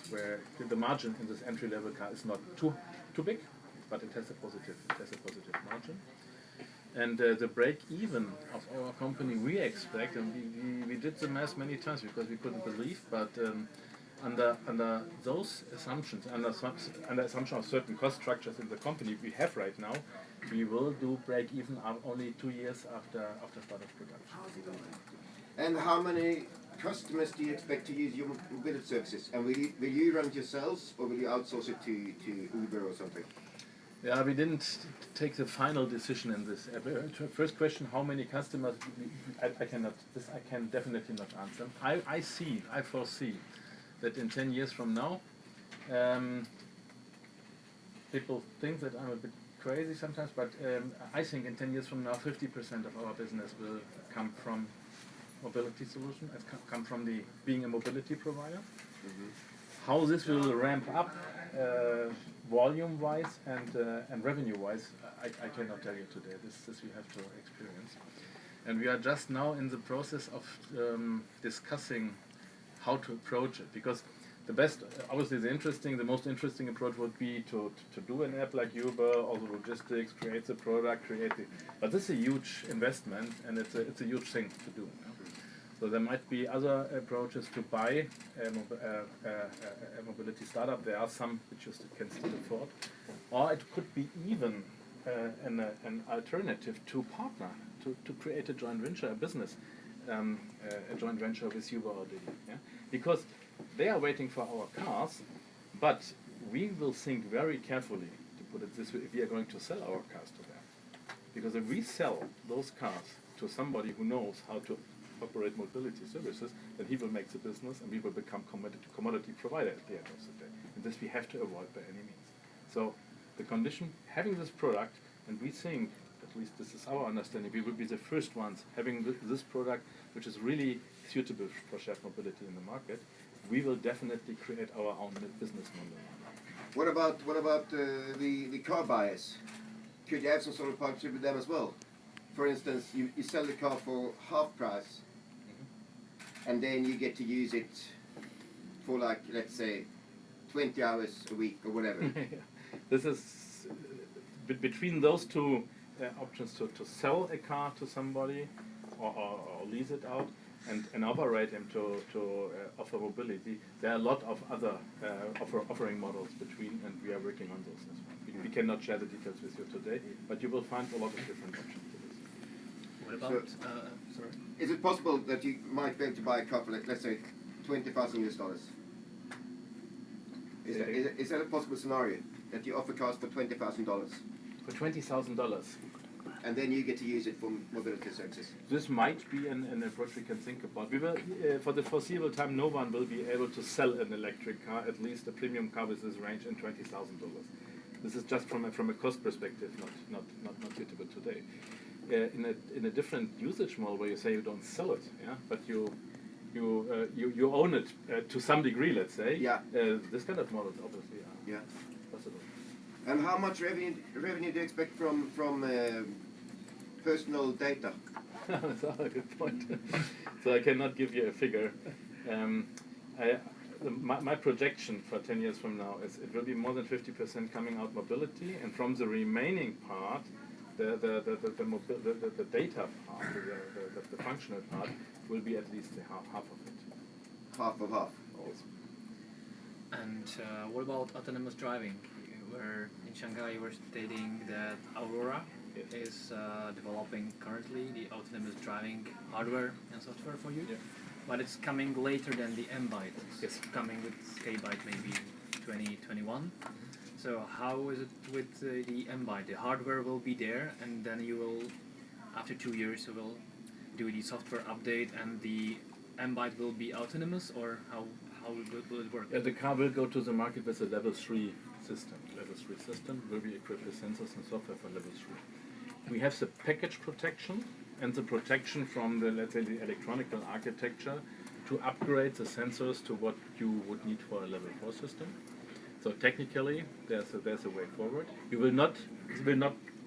where the margin in this entry-level car is not too big, but it has a positive margin. And the break-even of our company, we expect, and we did the math many times because we couldn't believe, but under those assumptions, under assumption of certain cost structures in the company we have right now, we will do break-even only 2 years after start of production. And how many customers do you expect to use your mobility services? And will you run it yourselves, or will you outsource it to Uber or something? Yeah, we didn't take the final decision in this. First question: how many customers? I can definitely not answer. I foresee that in 10 years from now, people think that I'm a bit crazy sometimes, but I think in 10 years from now, 50% of our business will come from mobility solution, come from being a mobility provider. Mm-hmm. How this will ramp up volume-wise and revenue-wise, I cannot tell you today. This we have to experience. And we are just now in the process of discussing how to approach it, because obviously the most interesting approach would be to do an app like Uber, all the logistics, create the product, but this is a huge investment, and it's a huge thing to do. You know? So there might be other approaches to buy a mobility startup. There are some which you can still afford, or it could be even an alternative to partner, to create a joint venture, a business, a joint venture with Uber or Didi. Yeah? Because they are waiting for our cars, but we will think very carefully, to put it this way, if we are going to sell our cars to them. Because if we sell those cars to somebody who knows how to operate mobility services, then he will make the business and we will become commodity provider at the end of the day. And this we have to avoid by any means. So the condition, having this product, and we think, at least this is our understanding, we will be the first ones having this product, which is really suitable for shared mobility in the market. We will definitely create our own business model. What about the car buyers? Could you have some sort of partnership with them as well? For instance, you sell the car for half price, mm-hmm. and then you get to use it for, like, let's say, 20 hours a week or whatever. Yeah. This is between those two options, to sell a car to somebody or lease it out, and operate them to offer mobility. There are a lot of other offering models between, and we are working on those as well. We cannot share the details with you today, but you will find a lot of different options for this. What about, sorry? Is it possible that you might be able to buy a car for, let's say, $20,000 US? Is that a possible scenario, that you offer cars for $20,000? For $20,000. And then you get to use it for mobility services. This might be an approach we can think about. We will, for the foreseeable time, no one will be able to sell an electric car, at least a premium car with this range, in $20,000. This is just from a cost perspective, not suitable today. In a different usage model where you say you don't sell it, yeah, but you own it to some degree, let's say. Yeah. This kind of models obviously are possible. And how much revenue do you expect from personal data? That's a good point. So I cannot give you a figure. My projection for 10 years from now is it will be more than 50% coming out mobility, and from the remaining part, the data part, the functional part, will be at least half of it. Half of half. Yes. And what about autonomous driving? In Shanghai, you were stating that Aurora is developing currently the autonomous driving hardware and software for you, but it's coming later than the M-Byte. It's coming with K-Byte maybe in 2021. So how is it with the M-Byte? The hardware will be there, and then you will, after 2 years, you will do the software update, and the M-Byte will be autonomous, or how will it work? The car will go to the market with a level 3 system. Level 3 system will be equipped with sensors and software for level 3. We have the package protection and the protection from the, let's say, the electronic architecture to upgrade the sensors to what you would need for a level 4 system. So technically, there's a way forward. It will not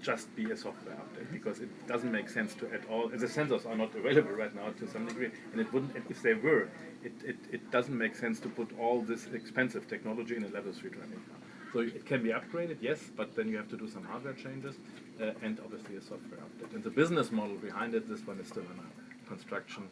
just be a software update, because it doesn't make sense to at all. The sensors are not available right now to some degree, and it wouldn't, if they were, it doesn't make sense to put all this expensive technology in a level 3 driving car. So it can be upgraded, yes, but then you have to do some hardware changes and obviously a software update. And the business model behind it, this one is still in construction.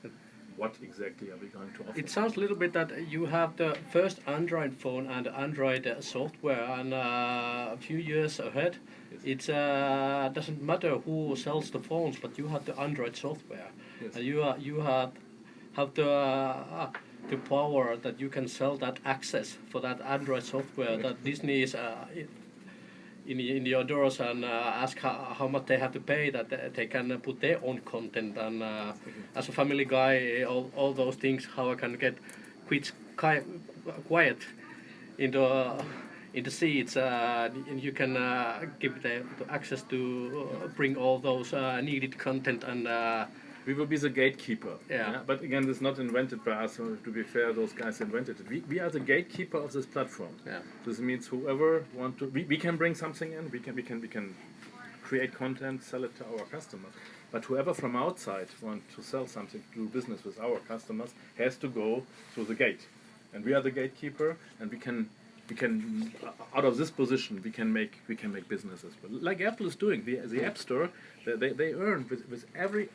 What exactly are we going to offer? It sounds a little bit that you have the first Android phone and Android software, and a few years ahead, Yes. it doesn't matter who sells the phones, but you have the Android software, Yes. and you have the power that you can sell that access for that Android software that Disney is in your doors and ask how much they have to pay, that they can put their own content, and as a family guy, all those things, how I can get quiet in the seats, and you can give the access to bring all those needed content, and We will be the gatekeeper. Yeah. But again, this is not invented by us. So to be fair, those guys invented it. We are the gatekeeper of this platform. Yeah. This means whoever want to, we can bring something in. We can create content, sell it to our customers. But whoever from outside want to sell something, do business with our customers, has to go through the gate. And we are the gatekeeper, and we can out of this position we can make businesses. But like Apple is doing, the App Store, they earn with every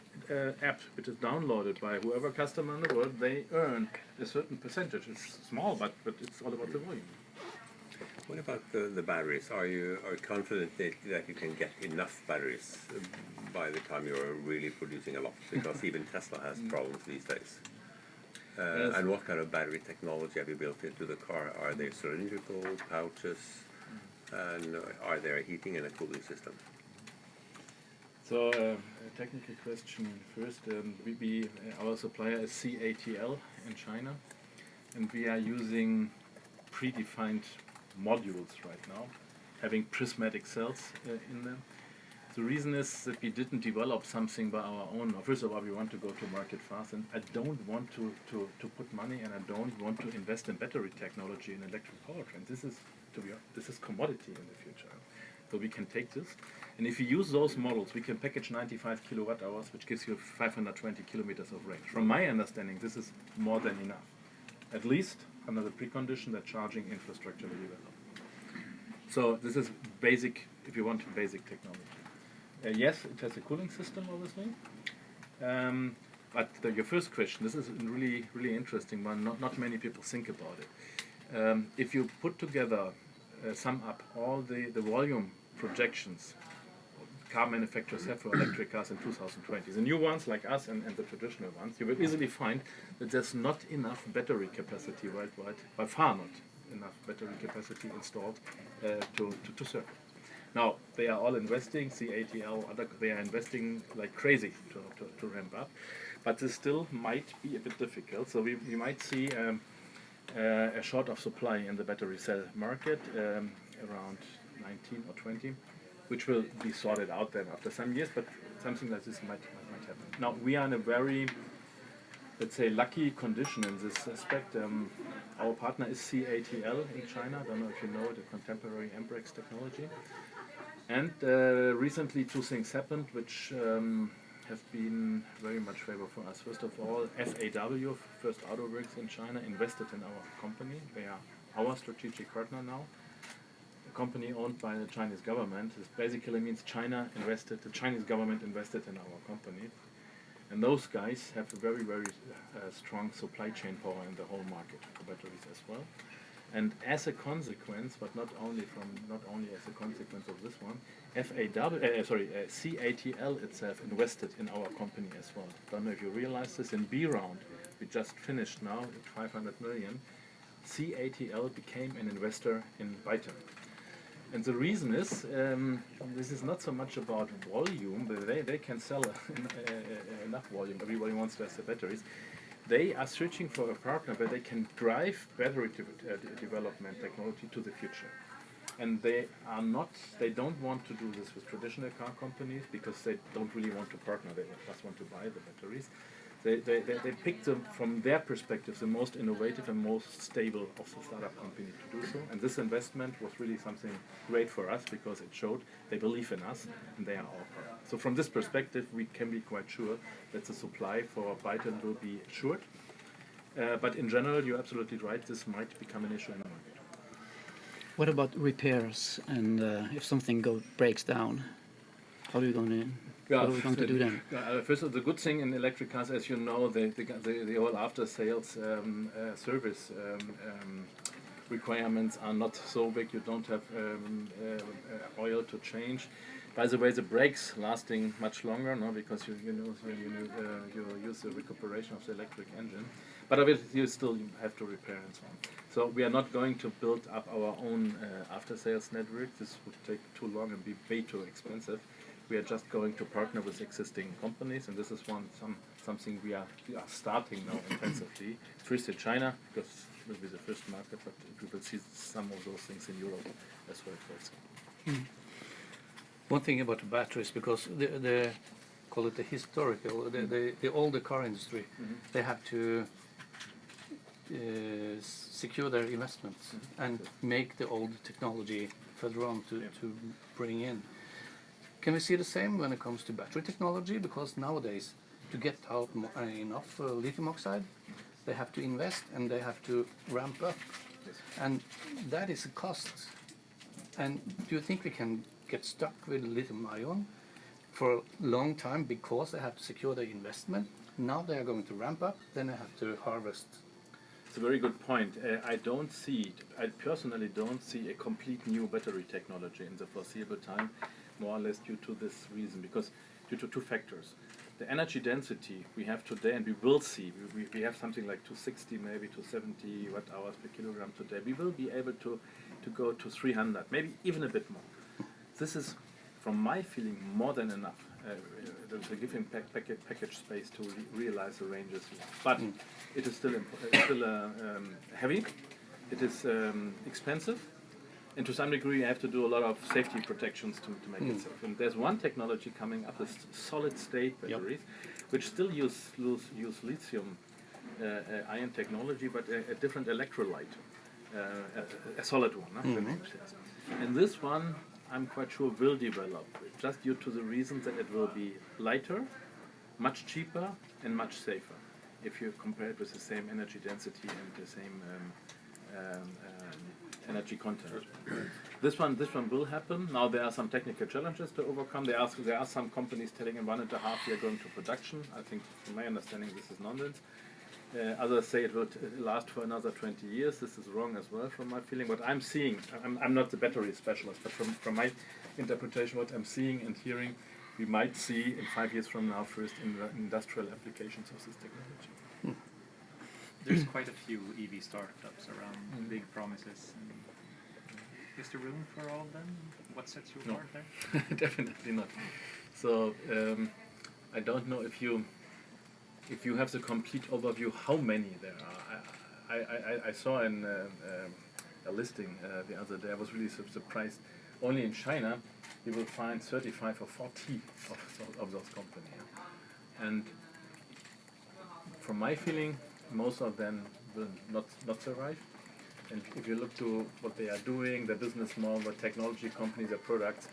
app which is downloaded by whoever customer in the world, they earn a certain percentage. It's small, but it's all about the volume. What about the batteries? Are you confident that you can get enough batteries by the time you're really producing a lot? Because even Tesla has problems these days. Yes. And what kind of battery technology have you built into the car? Are they cylindrical, pouches, and are there a heating and a cooling system? So a technical question first. Our supplier is CATL in China, and we are using predefined modules right now, having prismatic cells in them. The reason is that we didn't develop something by our own. First of all, we want to go to market fast, and I don't want to put money, and I don't want to invest in battery technology in electric powertrains. This is commodity in the future. So we can take this, and if you use those models, we can package 95 kilowatt hours, which gives you 520 kilometers of range. From my understanding, this is more than enough, at least under the precondition that charging infrastructure will develop. So this is basic, if you want, basic technology. Yes, it has a cooling system, obviously. But your first question, this is a really, really interesting one. Not many people think about it. If you put together, sum up all the volume projections car manufacturers have for electric cars in 2020, the new ones like us and the traditional ones, you will easily find that there's not enough battery capacity worldwide, by far not enough battery capacity installed to serve it. Now, they are all investing, CATL, they are investing like crazy to ramp up, but this still might be a bit difficult. So we might see a short of supply in the battery cell market around 19 or 20, which will be sorted out then after some years, but something like this might happen. Now, we are in a very, let's say, lucky condition in this aspect. Our partner is CATL in China. I don't know if you know the contemporary Ambrex technology. And recently two things happened which have been very much favor for us. First of all, FAW, First Auto Works in China, invested in our company. They are our strategic partner now. A company owned by the Chinese government. This basically means the Chinese government invested in our company. And those guys have a very, very strong supply chain power in the whole market for batteries as well. And as a consequence, but not only as a consequence of this one, CATL itself invested in our company as well. Don't know if you realize this. In B round, we just finished now at 500 million. CATL became an investor in Byton. And the reason is, this is not so much about volume. They can sell enough volume. Everybody wants to have the batteries. They are searching for a partner where they can drive battery development technology to the future. And they don't want to do this with traditional car companies because they don't really want to partner. They just want to buy the batteries. They picked them from their perspective the most innovative and most stable of the startup company to do so. And this investment was really something great for us because it showed they believe in us and they are our partner. So from this perspective, we can be quite sure that the supply for Byton will be assured. But in general, you're absolutely right. This might become an issue in the market. What about repairs and if something breaks down? How are you going to? What are we going to do then? First of all, the good thing in electric cars, as you know, the whole after-sales service requirements are not so big. You don't have oil to change. By the way, the brakes lasting much longer, no, because you use the recuperation of the electric engine. But obviously, you still have to repair and so on. So we are not going to build up our own after-sales network. This would take too long and be way too expensive. We are just going to partner with existing companies, and this is something we are starting now intensively. First in China, because it will be the first market, but we will see some of those things in Europe as well. One thing about the batteries, because the call it the historical, the older car industry, they have to secure their investments and make the old technology further on to bring in. Can we see the same when it comes to battery technology? Because nowadays, to get out enough lithium oxide, they have to invest and they have to ramp up. And that is a cost. And do you think we can get stuck with lithium ion for a long time because they have to secure their investment? Now they are going to ramp up, then they have to harvest. It's a very good point. I personally don't see a complete new battery technology in the foreseeable time, more or less due to this reason, because due to two factors. The energy density we have today, and we will see, we have something like 260, maybe 270 watt hours per kilogram today. We will be able to go to 300, maybe even a bit more. This is, from my feeling, more than enough. The giving package space to realize the ranges. But it is still heavy, it is expensive, and to some degree you have to do a lot of safety protections to make it safe. And there's one technology coming up, is solid state batteries, which still use lithium ion technology, but a different electrolyte, a solid one. The name says. And this one, I'm quite sure, will develop, just due to the reason that it will be lighter, much cheaper, and much safer, if you compare it with the same energy density and the same energy content. This one will happen. Now there are some technical challenges to overcome. There are some companies telling in 1.5 years going to production. I think, from my understanding, this is nonsense. Others say it will last for another 20 years. This is wrong as well, from my feeling. What I'm seeing, I'm not the battery specialist, but from my interpretation, what I'm seeing and hearing, we might see in 5 years from now first in the industrial applications of this technology. There's quite a few EV startups around, big promises. Is there room for all of them? What sets you apart there? Definitely not. So I don't know if you have the complete overview how many there are. I saw a listing the other day. I was really surprised. Only in China you will find 35 or 40 of those companies. And from my feeling, most of them will not survive. And if you look to what they are doing, their business model, their technology companies, their products,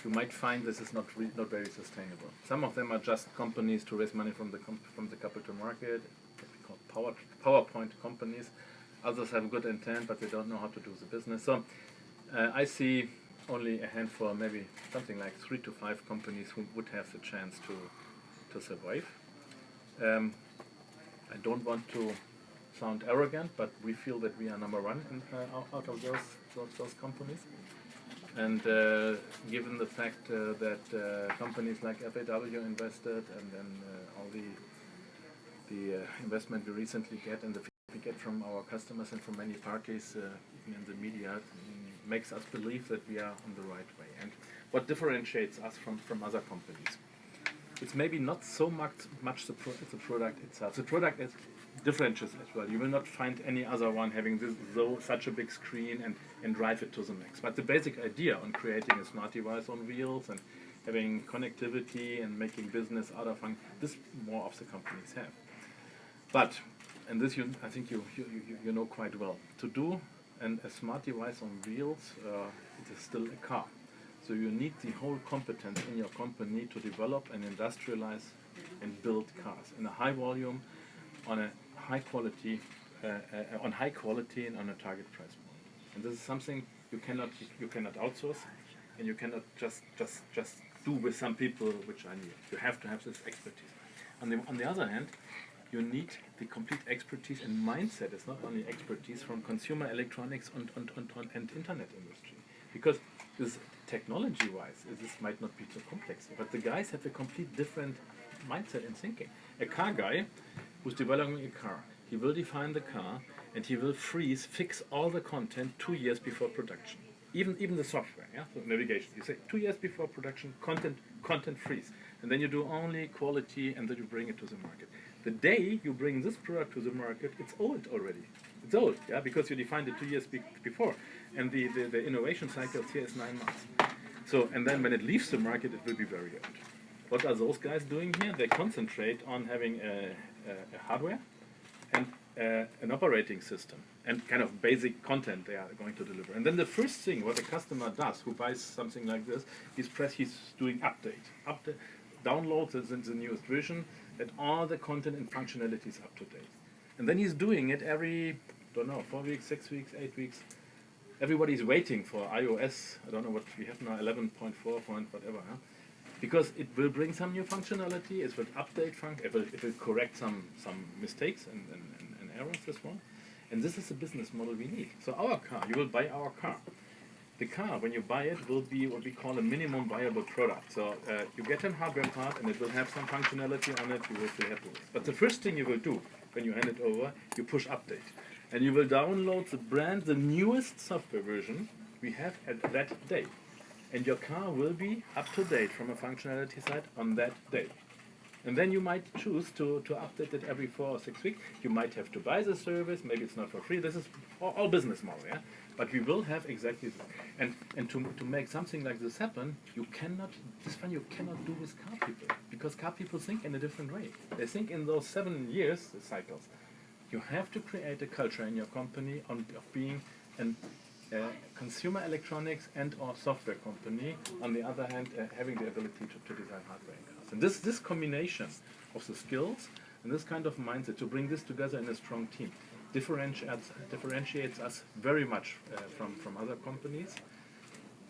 you might find this is not very sustainable. Some of them are just companies to raise money from the capital market, what we call PowerPoint companies. Others have good intent, but they don't know how to do the business. So I see only a handful, maybe something like 3 to 5 companies who would have the chance to survive. I don't want to sound arrogant, but we feel that we are number one out of those companies. And given the fact that companies like FAW invested, and then all the investment we recently get, and the feedback we get from our customers and from many parties, even in the media, makes us believe that we are on the right way. And what differentiates us from other companies? It's maybe not so much the product itself. The product is differentiates as well. You will not find any other one having such a big screen and drive it to the max. But the basic idea on creating a smart device on wheels and having connectivity and making business out of this more of the companies have. But, and this I think you know quite well, to do a smart device on wheels, it is still a car. So you need the whole competence in your company to develop and industrialize and build cars in a high volume, on a high quality, on high quality and on a target price point. And this is something you cannot outsource, and you cannot just do with some people which are new. You have to have this expertise. On the other hand, you need the complete expertise and mindset. It's not only expertise from consumer electronics and internet industry, because this technology-wise, this might not be too complex, but the guys have a complete different mindset and thinking. A car guy who's developing a car, he will define the car and he will fix all the content 2 years before production. Even the software, yeah, so navigation. You say 2 years before production, content freeze, and then you do only quality, and then you bring it to the market. The day you bring this product to the market, it's old already. It's old, yeah, because you defined it 2 years before, and the innovation cycle here is 9 months. So, and then when it leaves the market, it will be very old. What are those guys doing here? They concentrate on having a hardware and an operating system and kind of basic content they are going to deliver. And then the first thing what a customer does who buys something like this, he's doing update, downloads the newest version, that all the content and functionality is up to date. And then he's doing it every, 4 weeks, 6 weeks, 8 weeks. Everybody's waiting for iOS, I don't know what we have now, 11.4 point whatever, huh? Because it will bring some new functionality, it will update it will correct some mistakes and errors as well. And this is the business model we need. So our car, you will buy our car. The car, when you buy it, will be what we call a minimum viable product. So you get a hardware part and it will have some functionality on it, you will feel happy with. But the first thing you will do when you hand it over, you push update. And you will download the newest software version we have at that day. And your car will be up to date from a functionality side on that day. And then you might choose to update it every 4 or 6 weeks. You might have to buy the service, maybe it's not for free. This is all business model, yeah? But we will have exactly this. And to make something like this happen, you cannot do with car people. Because car people think in a different way. They think in those 7 years, the cycles. You have to create a culture in your company of being a consumer electronics and or software company. On the other hand, having the ability to design hardware in cars. And this combination of the skills and this kind of mindset, to bring this together in a strong team, differentiates us very much from other companies.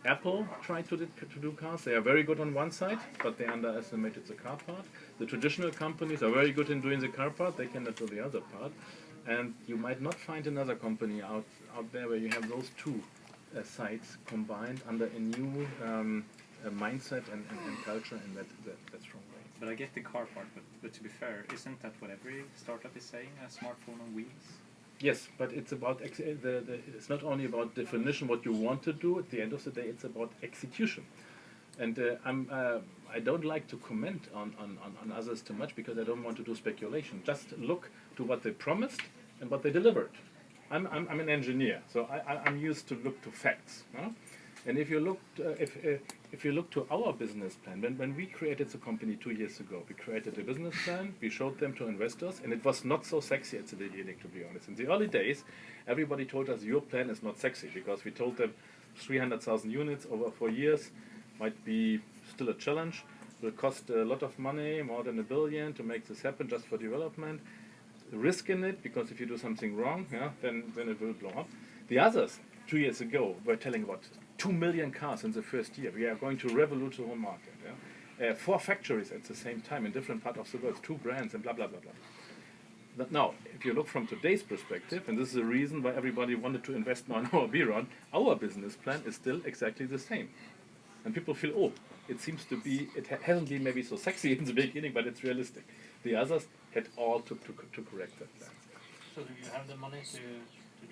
Apple tried to do cars. They are very good on one side, but they underestimated the car part. The traditional companies are very good in doing the car part. They cannot do the other part. And you might not find another company out there where you have those two sides combined under a new mindset and culture in that strong way. But I get the car part, but to be fair, isn't that what every startup is saying, a smartphone on wheels? Yes, but it's about it's not only about definition what you want to do. At the end of the day, it's about execution. And I don't like to comment on others too much because I don't want to do speculation. Just look to what they promised and what they delivered. I'm an engineer, so I'm used to look to facts. No? And if you look to our business plan, when we created the company 2 years ago, we created a business plan, we showed them to investors, and it was not so sexy at the beginning, to be honest. In the early days, everybody told us your plan is not sexy because we told them 300,000 units over 4 years might be still a challenge, will cost a lot of money, more than $1 billion to make this happen just for development. Risk in it, because if you do something wrong, yeah, then it will blow up. The others, 2 years ago, were telling about 2 million cars in the first year. We are going to revolutionize the whole market. Yeah? 4 factories at the same time in different parts of the world, 2 brands, and blah, blah, blah, blah. But now, if you look from today's perspective, and this is the reason why everybody wanted to invest now in our Byton, our business plan is still exactly the same. And people feel, oh, it seems to be, it hasn't been maybe so sexy in the beginning, but it's realistic. The others had all to correct that plan. So do you have the money to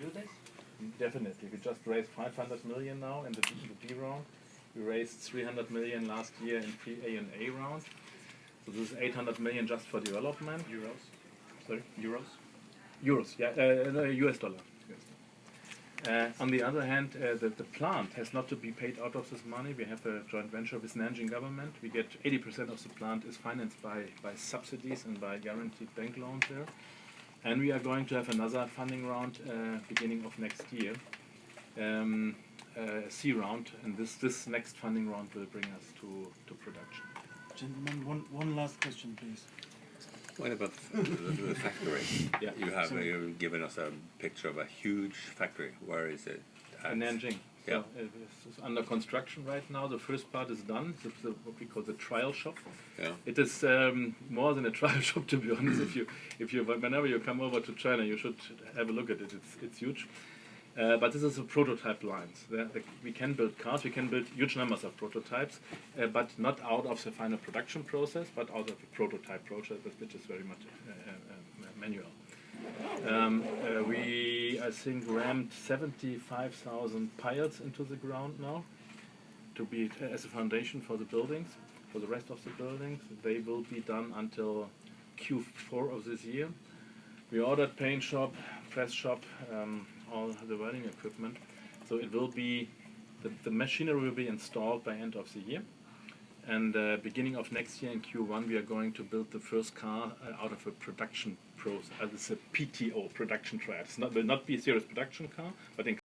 do this? Definitely. We just raised 500 million now in the B round. We raised 300 million last year in pre-A and A round. So this is 800 million just for development. Euros? Sorry? Euros? Euros, yeah, no, US dollar. On the other hand, the plant has not to be paid out of this money. We have a joint venture with Nanjing government. We get 80% of the plant is financed by subsidies and by guaranteed bank loans there. And we are going to have another funding round beginning of next year, C round, and this next funding round will bring us to production. Gentlemen, one last question, please. What about the factory? Yeah. You've given us a picture of a huge factory. Where is it? In Nanjing. Yeah. So it's under construction right now. The first part is done. It's what we call the trial shop. Yeah. It is more than a trial shop, to be honest. If you whenever you come over to China, you should have a look at it. It's huge. But this is a prototype lines. We can build cars. We can build huge numbers of prototypes, but not out of the final production process, but out of the prototype process, which is very much manual. We, I think, rammed 75,000 piles into the ground now to be as a foundation for the buildings. For the rest of the buildings, they will be done until Q4 of this year. We ordered paint shop, press shop, all the welding equipment. So it will be, the machinery will be installed by end of the year. And beginning of next year in Q1, we are going to build the first car out of a production process. It's a PTO, production trial. It will not be a serious production car, but in